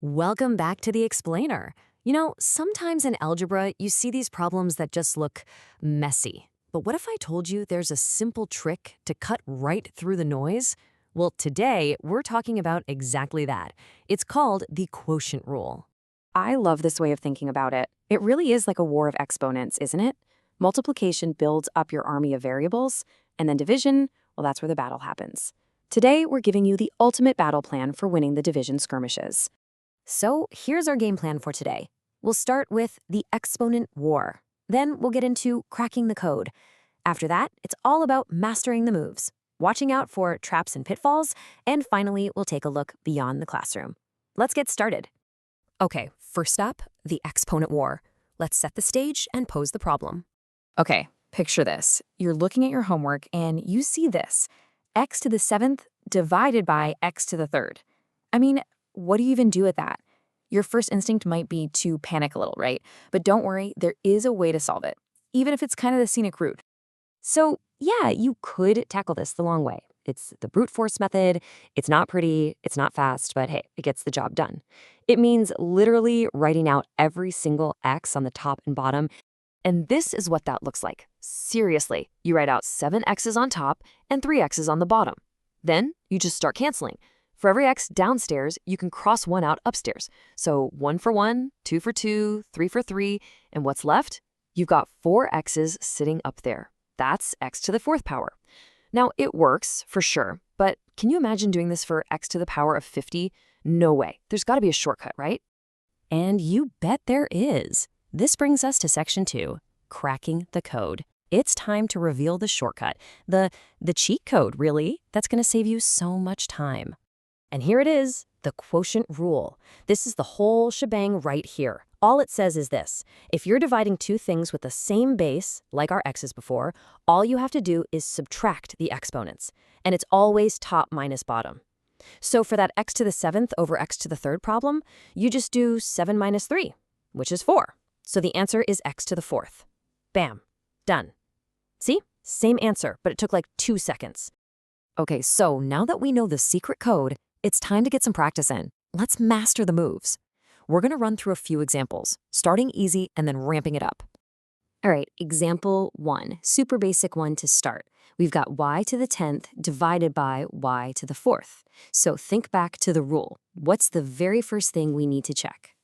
Welcome back to the Explainer. Sometimes in algebra, you see these problems that just look messy. But what if I told you there's a simple trick to cut right through the noise? Well, today, we're talking about exactly that. It's called the quotient rule. I love this way of thinking about it. It really is like a war of exponents, isn't it? Multiplication builds up your army of variables, and then division, well, that's where the battle happens. Today, we're giving you the ultimate battle plan for winning the division skirmishes. So here's our game plan for today. We'll start with the exponent war. Then we'll get into cracking the code. After that, it's all about mastering the moves, watching out for traps and pitfalls, and finally, we'll take a look beyond the classroom. Let's get started. Okay, first up, the exponent war. Let's set the stage and pose the problem. Okay, picture this. You're looking at your homework and you see this. X to the 7th divided by x to the 3rd. I mean, what do you even do with that? Your first instinct might be to panic a little, right? But don't worry, there is a way to solve it, even if it's kind of the scenic route. So, yeah, you could tackle this the long way. It's the brute force method. It's not pretty, it's not fast, but hey, it gets the job done. It means literally writing out every single x on the top and bottom. And this is what that looks like. Seriously, you write out 7 x's on top and 3 x's on the bottom. Then you just start canceling. For every x downstairs, you can cross 1 out upstairs. So 1 for 1, 2 for 2, 3 for 3, and what's left? You've got 4 x's sitting up there. That's x to the 4th power. Now, it works, for sure, but can you imagine doing this for x to the power of 50? No way. There's got to be a shortcut, right? And you bet there is. This brings us to section 2, cracking the code. It's time to reveal the shortcut, the cheat code, really, that's going to save you so much time. And here it is, the quotient rule. This is the whole shebang right here. All it says is this: if you're dividing two things with the same base, like our x's before, all you have to do is subtract the exponents. And it's always top minus bottom. So for that x to the 7th over x to the 3rd problem, you just do 7 minus 3, which is 4. So the answer is x to the 4th. Bam. Done. See? Same answer, but it took like 2 seconds. Okay, so now that we know the secret code, it's time to get some practice in. Let's master the moves. We're going to run through a few examples, starting easy and then ramping it up. All right, example 1, super basic one to start. We've got y to the 10th divided by y to the 4th. So think back to the rule. What's the very first thing we need to check?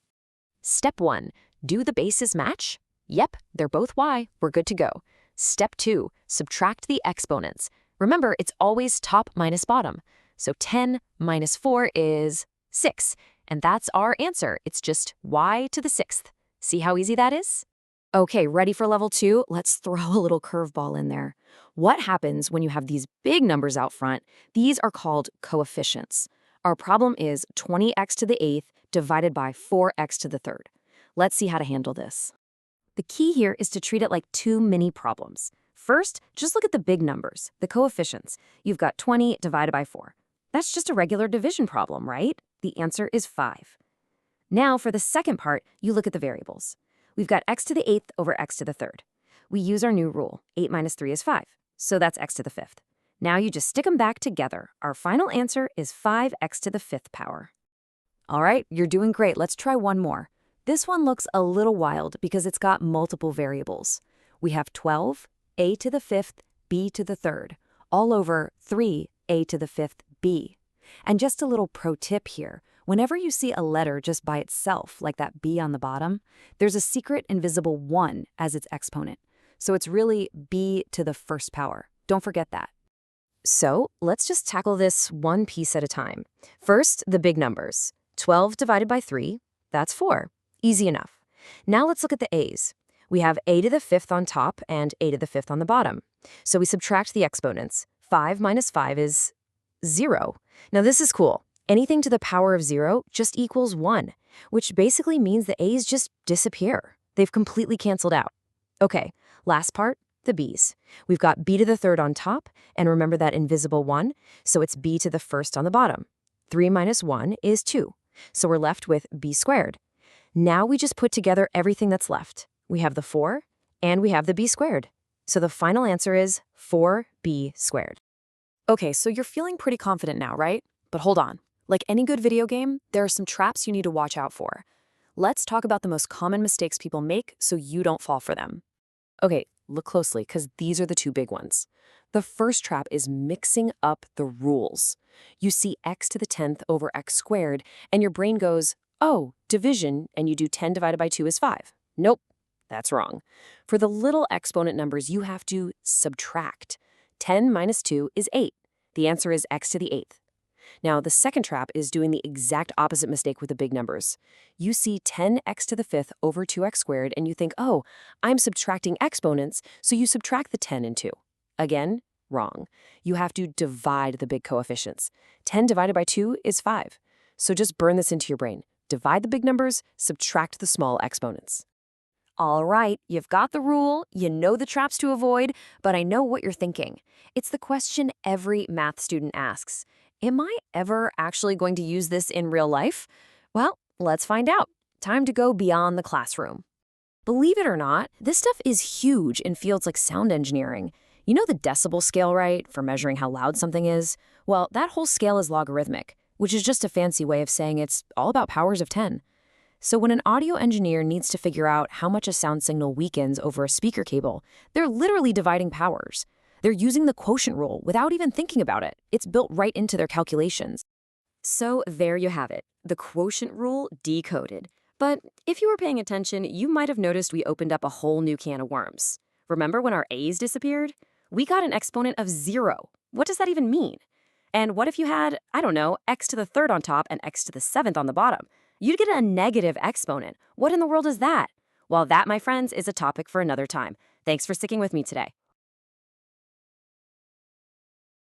Step 1, do the bases match? Yep, they're both y. We're good to go. Step 2, subtract the exponents. Remember, it's always top minus bottom. So 10 minus 4 is 6. And that's our answer. It's just y to the 6th. See how easy that is? Okay, ready for level 2? Let's throw a little curveball in there. What happens when you have these big numbers out front? These are called coefficients. Our problem is 20x to the 8th divided by 4x to the 3rd. Let's see how to handle this. The key here is to treat it like two mini problems. First, just look at the big numbers, the coefficients. You've got 20 divided by 4. That's just a regular division problem, right? The answer is 5. Now, for the second part, you look at the variables. We've got x to the 8th over x to the 3rd. We use our new rule, 8 minus 3 is 5, so that's x to the 5th. Now you just stick them back together. Our final answer is 5x to the 5th power. All right, you're doing great. Let's try one more. This one looks a little wild because it's got multiple variables. We have 12, a to the 5th, b to the 3rd, all over 3, a to the 5th, b. And just a little pro tip here, whenever you see a letter just by itself, like that b on the bottom, there's a secret invisible 1 as its exponent. So it's really b to the 1st power. Don't forget that. So let's just tackle this one piece at a time. First, the big numbers. 12 divided by 3, that's 4. Easy enough. Now let's look at the a's. We have a to the 5th on top and a to the 5th on the bottom. So we subtract the exponents. 5 minus 5 is 0. Now this is cool. Anything to the power of 0 just equals 1, which basically means the a's just disappear. They've completely canceled out. Okay, last part, the b's. We've got b to the 3rd on top, and remember that invisible 1, so it's b to the 1st on the bottom. 3 minus 1 is 2, so we're left with b squared. Now we just put together everything that's left. We have the 4, and we have the b squared. So the final answer is 4b squared. Okay, so you're feeling pretty confident now, right? But hold on. Like any good video game, there are some traps you need to watch out for. Let's talk about the most common mistakes people make so you don't fall for them. Okay, look closely because these are the two big ones. The first trap is mixing up the rules. You see x to the 10th over x squared, and your brain goes, oh, division, and you do 10 divided by 2 is 5. Nope, that's wrong. For the little exponent numbers, you have to subtract. 10 minus 2 is 8. The answer is x to the 8th. Now, the second trap is doing the exact opposite mistake with the big numbers. You see 10x to the 5th over 2x squared, and you think, oh, I'm subtracting exponents, so you subtract the 10 and 2. Again, wrong. You have to divide the big coefficients. 10 divided by 2 is 5. So just burn this into your brain. Divide the big numbers, subtract the small exponents. All right, you've got the rule, you know the traps to avoid, but I know what you're thinking. It's the question every math student asks. Am I ever actually going to use this in real life? Well, let's find out. Time to go beyond the classroom. Believe it or not, this stuff is huge in fields like sound engineering. You know the decibel scale, right, for measuring how loud something is? Well, that whole scale is logarithmic, which is just a fancy way of saying it's all about powers of 10. So when an audio engineer needs to figure out how much a sound signal weakens over a speaker cable, they're literally dividing powers. They're using the quotient rule without even thinking about it. It's built right into their calculations. So there you have it, the quotient rule decoded. But if you were paying attention, you might have noticed we opened up a whole new can of worms. Remember when our a's disappeared? We got an exponent of 0. What does that even mean? And what if you had, I don't know, x to the 3rd on top and x to the 7th on the bottom? You'd get a negative exponent. What in the world is that? Well, that, my friends, is a topic for another time. Thanks for sticking with me today.